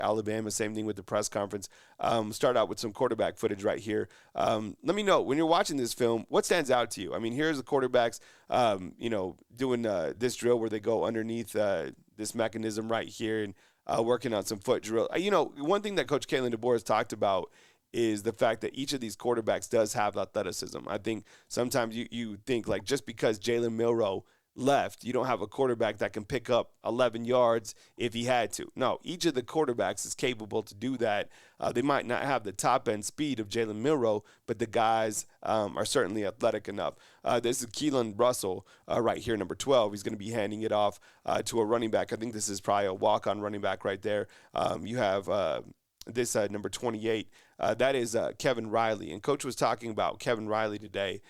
Alabama. Same thing with the press conference. Start out with some quarterback footage right here. Let me know when you're watching this film, what stands out to you? I mean, here's the quarterbacks, doing this drill where they go underneath this mechanism right here and working on some foot drill. One thing that Coach Kalen DeBoer has talked about is the fact that each of these quarterbacks does have athleticism. I think sometimes you think like just because Jalen Milroe left, you don't have a quarterback that can pick up 11 yards if he had to. No, each of the quarterbacks is capable to do that. They might not have the top end speed of Jalen Milroe, but the guys are certainly athletic enough. This is Keelan Russell right here, number 12. He's going to be handing it off to a running back. I think this is probably a walk-on running back right there. You have this number 28. That is Kevin Riley. And Coach was talking about Kevin Riley today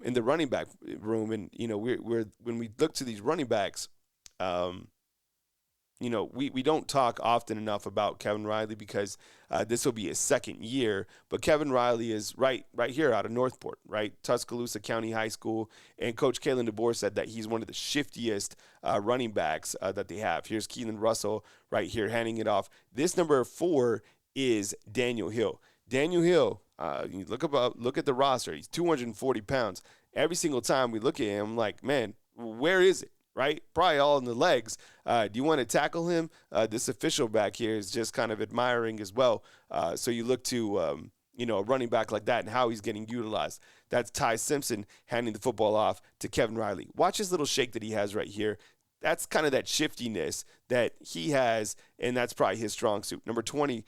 in the running back room. And, we're when we look to these running backs, we don't talk often enough about Kevin Riley because this will be his second year. But Kevin Riley is right here out of Northport, right? Tuscaloosa County High School. And Coach Kalen DeBoer said that he's one of the shiftiest running backs that they have. Here's Keelan Russell right here handing it off. This number 4 is Daniel Hill. Daniel Hill, you look at the roster. He's 240 pounds. Every single time we look at him, I'm like, man, where is it? Right? Probably all in the legs. Do you want to tackle him? This official back here is just kind of admiring as well. So you look to, a running back like that and how he's getting utilized. That's Ty Simpson handing the football off to Kevin Riley. Watch his little shake that he has right here. That's kind of that shiftiness that he has, and that's probably his strong suit. Number 20,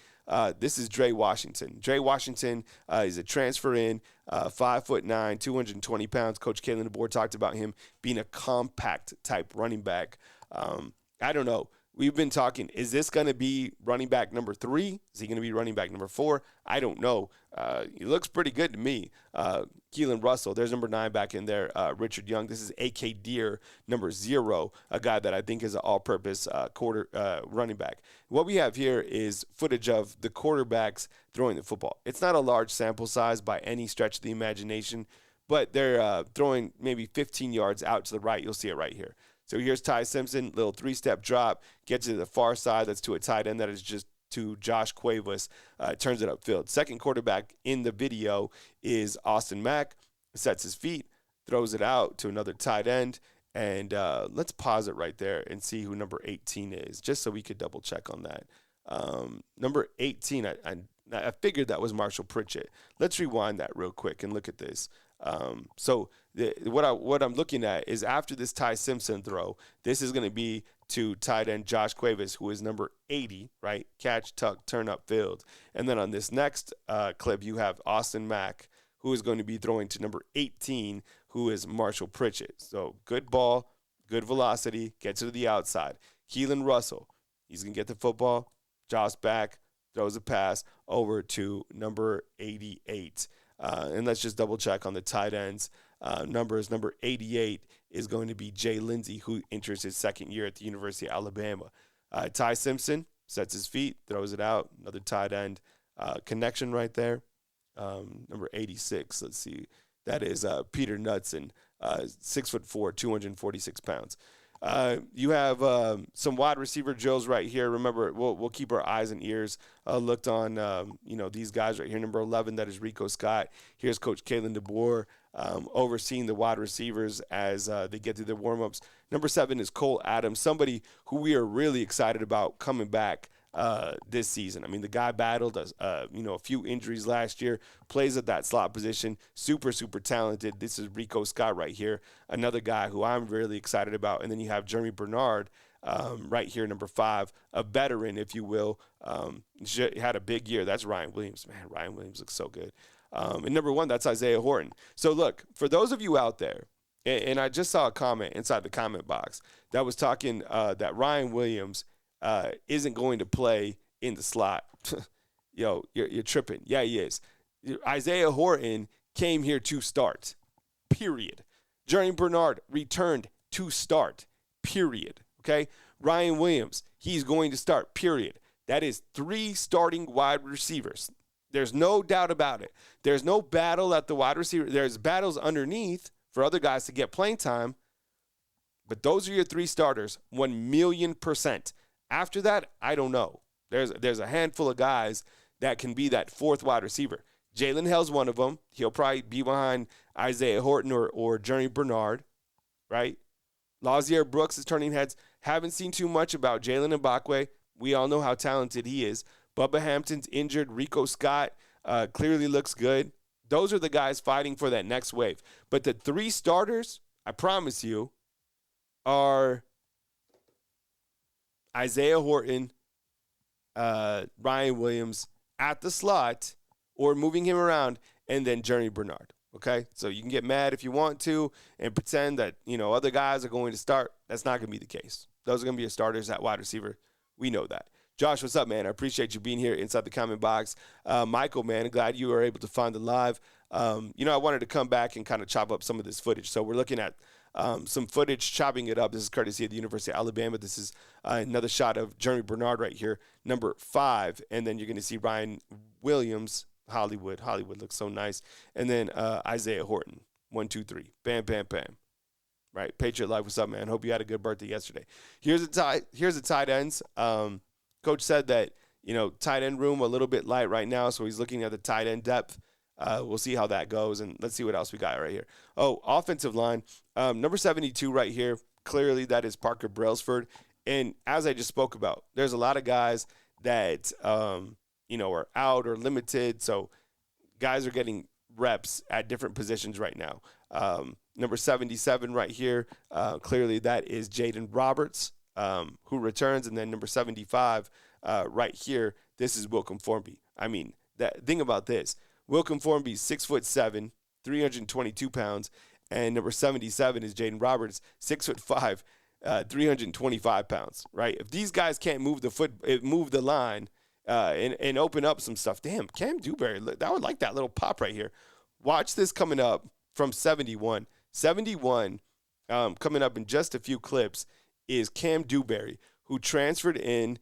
this is Dre Washington. Dre Washington is a transfer in, 5'9", 220 pounds. Coach Kalen DeBoer talked about him being a compact type running back. I don't know. We've been talking, is this going to be running back number 3? Is he going to be running back number 4? I don't know. He looks pretty good to me. Keelan Russell, there's number 9 back in there. Richard Young, this is A.K. Deere, number 0, a guy that I think is an all-purpose running back. What we have here is footage of the quarterbacks throwing the football. It's not a large sample size by any stretch of the imagination, but they're throwing maybe 15 yards out to the right. You'll see it right here. So here's Ty Simpson, little 3-step drop, gets to the far side. That's to a tight end that is just to Josh Cuevas, turns it upfield. Second quarterback in the video is Austin Mack, sets his feet, throws it out to another tight end, and let's pause it right there and see who number 18 is, just so we could double check on that. Number 18, I figured that was Marshall Pritchett. Let's rewind that real quick and look at this. What I'm looking at is after this Ty Simpson throw, this is going to be to tight end Josh Cuevas, who is number 80, right? Catch, tuck, turn up field. And then on this next clip, you have Austin Mack, who is going to be throwing to number 18, who is Marshall Pritchett. So good ball, good velocity, gets to the outside. Keelan Russell, he's going to get the football, Josh back, throws a pass over to number 88. And let's just double check on the tight ends numbers. Number 88 is going to be Jay Lindsey, who enters his second year at the University of Alabama. Ty Simpson sets his feet, throws it out. Another tight end connection right there. Number 86, let's see. That is Peter Knudsen, 6'4", 246 pounds. You have some wide receiver drills right here. Remember, we'll keep our eyes and ears looked on, these guys right here. Number 11, that is Rico Scott. Here's Coach Kalen DeBoer overseeing the wide receivers as they get through their warm-ups. Number 7 is Cole Adams, somebody who we are really excited about coming back this season. I mean, the guy battled a few injuries last year, plays at that slot position, super, super talented. This is Rico Scott right here, another guy who I'm really excited about. And then you have Jeremy Bernard right here, number 5, a veteran, if you will. Had a big year. That's Ryan Williams. Man, Ryan Williams looks so good. And number 1, that's Isaiah Horton. So look, for those of you out there, and I just saw a comment inside the comment box that was talking that Ryan Williams isn't going to play in the slot. Yo, you're tripping. Yeah, he is. Isaiah Horton came here to start, period. Jeremy Bernard returned to start, period. Okay? Ryan Williams, he's going to start, period. That is 3 starting wide receivers. There's no doubt about it. There's no battle at the wide receiver. There's battles underneath for other guys to get playing time, but those are your 3 starters, 1,000,000%. After that, I don't know. There's a handful of guys that can be that fourth wide receiver. Jalen Hill's one of them. He'll probably be behind Isaiah Horton or Jeremy Bernard, right? Lazier Brooks is turning heads. Haven't seen too much about Jalen Mbakwe. We all know how talented he is. Bubba Hampton's injured. Rico Scott clearly looks good. Those are the guys fighting for that next wave. But the three starters, I promise you, are Isaiah Horton, Ryan Williams at the slot or moving him around, and then Jeremy Bernard. Okay, so you can get mad if you want to and pretend that, other guys are going to start. That's not going to be the case. Those are going to be your starters at wide receiver. We know that. Josh, what's up, man? I appreciate you being here inside the comment box. Michael, man, glad you were able to find the live. I wanted to come back and kind of chop up some of this footage. So we're looking at some footage, chopping it up. This is courtesy of the University of Alabama. This is another shot of Jeremy Bernard right here, number 5. And then you're going to see Ryan Williams, Hollywood. Hollywood looks so nice. And then Isaiah Horton, 1, 2, 3. Bam, bam, bam. Right, Patriot Life, what's up, man? Hope you had a good birthday yesterday. Here's the tight ends. Coach said that, tight end room a little bit light right now, so he's looking at the tight end depth. We'll see how that goes, and let's see what else we got right here. Oh, offensive line, number 72 right here. Clearly, that is Parker Brailsford. And as I just spoke about, there's a lot of guys that, are out or limited, so guys are getting reps at different positions right now. Number 77 right here, clearly that is Jaden Roberts, who returns. And then number 75 right here, this is Wilcom Formby. I mean, think about this. Wilcom Formby, 6'7", 322 pounds. And number 77 is Jaden Roberts, 6'5", 325 pounds, right? If these guys can't move the line and open up some stuff, damn, Cam Dewberry, I would like that little pop right here. Watch this coming up from 71. 71, coming up in just a few clips, is Cam Dewberry, who transferred in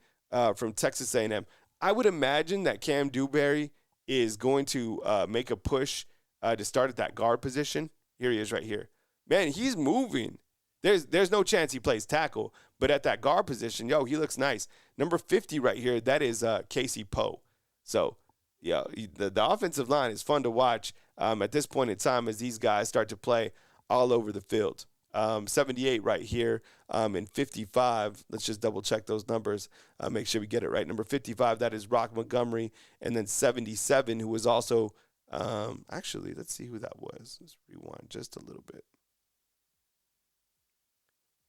from Texas A&M. I would imagine that Cam Dewberry is going to make a push to start at that guard position. Here he is right here. Man, he's moving. There's no chance he plays tackle, but at that guard position, he looks nice. Number 50 right here, that is Casey Poe. So, the offensive line is fun to watch at this point in time as these guys start to play all over the field. 78 right here, and 55. Let's just double check those numbers. Make sure we get it right. Number 55, that is Rock Montgomery, and then 77, who was also actually, let's see who that was. Let's rewind just a little bit.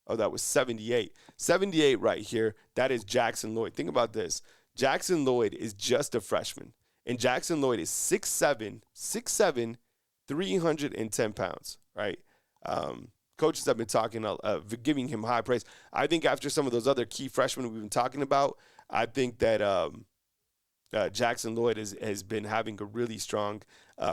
Oh, that was 78. 78 right here. That is Jackson Lloyd. Think about this. Jackson Lloyd is just a freshman, and Jackson Lloyd is 6'7", 310 pounds, right? Coaches have been talking, giving him high praise. I think after some of those other key freshmen we've been talking about, I think that Jackson Lloyd has been having a really strong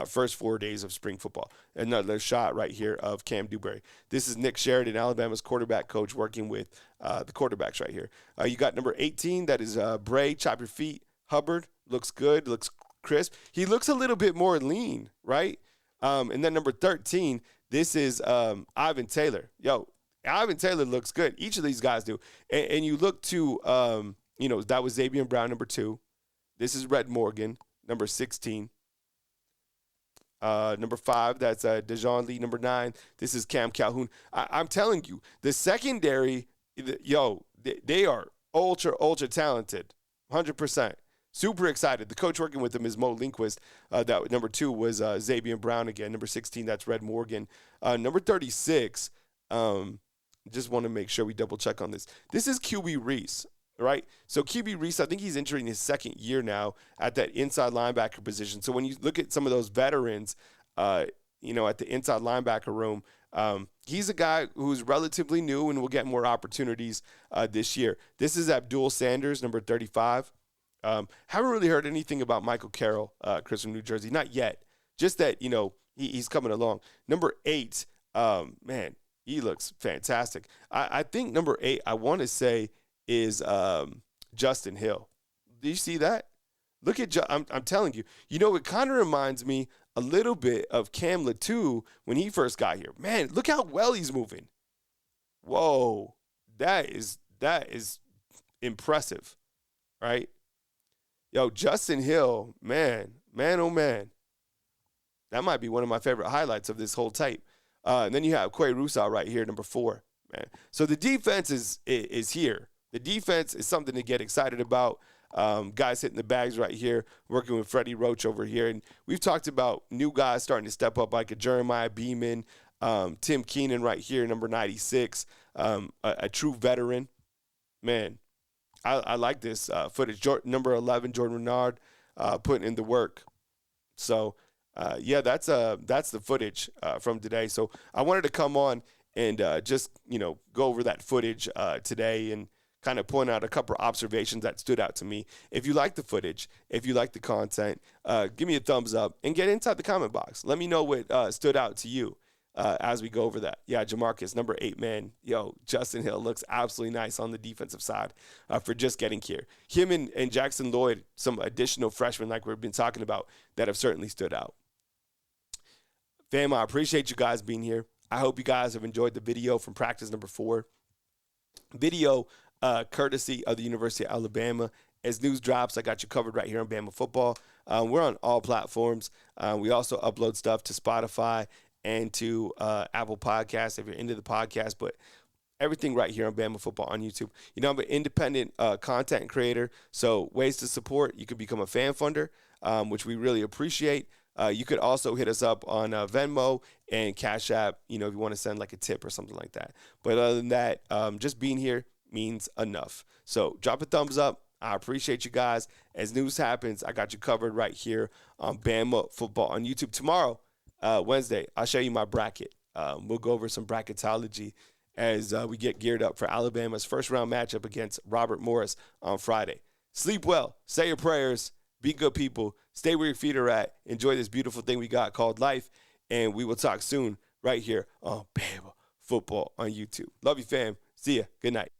first 4 days of spring football. Another shot right here of Cam Dewberry. This is Nick Sheridan, Alabama's quarterback coach, working with the quarterbacks right here. You got number 18, that is Bray, chop your feet. Hubbard, looks good, looks crisp. He looks a little bit more lean, right? And then number 13, this is Ivan Taylor. Ivan Taylor looks good. Each of these guys do. And you look to, that was Xavier Brown, number 2. This is Rhett Morgan, number 16. Number 5, that's Dejon Lee, number 9. This is Cam Calhoun. I'm telling you, the secondary, they are ultra talented, 100%. Super excited. The coach working with them is Mo Lindquist. That number 2 was Xavier Brown again. Number 16, that's Red Morgan. Number 36, just want to make sure we double check on this. This is QB Reese, right? So QB Reese, I think he's entering his second year now at that inside linebacker position. So when you look at some of those veterans, at the inside linebacker room, he's a guy who's relatively new and will get more opportunities this year. This is Abdul Sanders, number 35. Haven't really heard anything about Michael Carroll, Chris from New Jersey. Not yet. Just that, he's coming along. Number 8, man, he looks fantastic. I think number 8, I want to say, is Justin Hill. Do you see that? Look at I'm telling you. It kind of reminds me a little bit of Cam Latu when he first got here. Man, look how well he's moving. Whoa. That is impressive, right? Yo, Justin Hill, man, oh man. That might be one of my favorite highlights of this whole tape. And then you have Quay Russo right here, number 4, man. So the defense is here. The defense is something to get excited about. Guys hitting the bags right here, working with Freddie Roach over here. And we've talked about new guys starting to step up, like a Jeremiah Beeman, Tim Keenan right here, number 96, a true veteran. Man, I like this footage. Number 11, Jordan Renard, putting in the work. So, yeah, that's the footage from today. So I wanted to come on and just go over that footage today and kind of point out a couple of observations that stood out to me. If you like the footage, if you like the content, give me a thumbs up and get inside the comment box. Let me know what stood out to you as we go over that. Yeah, Jamarcus, number 8, man. Yo, Justin Hill looks absolutely nice on the defensive side for just getting here. Him and Jackson Lloyd, some additional freshmen like we've been talking about that have certainly stood out. Fam, I appreciate you guys being here. I hope you guys have enjoyed the video from practice number 4. Video courtesy of the University of Alabama. As news drops, I got you covered right here on Bama Football. We're on all platforms. We also upload stuff to Spotify and to Apple Podcasts if you're into the podcast, but everything right here on Bama Football on YouTube. I'm an independent content creator, so ways to support, you could become a fan funder, which we really appreciate. You could also hit us up on Venmo and Cash App, if you want to send like a tip or something like that. But other than that, just being here means enough. So drop a thumbs up. I appreciate you guys. As news happens, I got you covered right here on Bama Football on YouTube. Tomorrow, Wednesday, I'll show you my bracket. We'll go over some bracketology as we get geared up for Alabama's first-round matchup against Robert Morris on Friday. Sleep well. Say your prayers. Be good people. Stay where your feet are at. Enjoy this beautiful thing we got called life. And we will talk soon right here on Bama Football on YouTube. Love you, fam. See ya. Good night.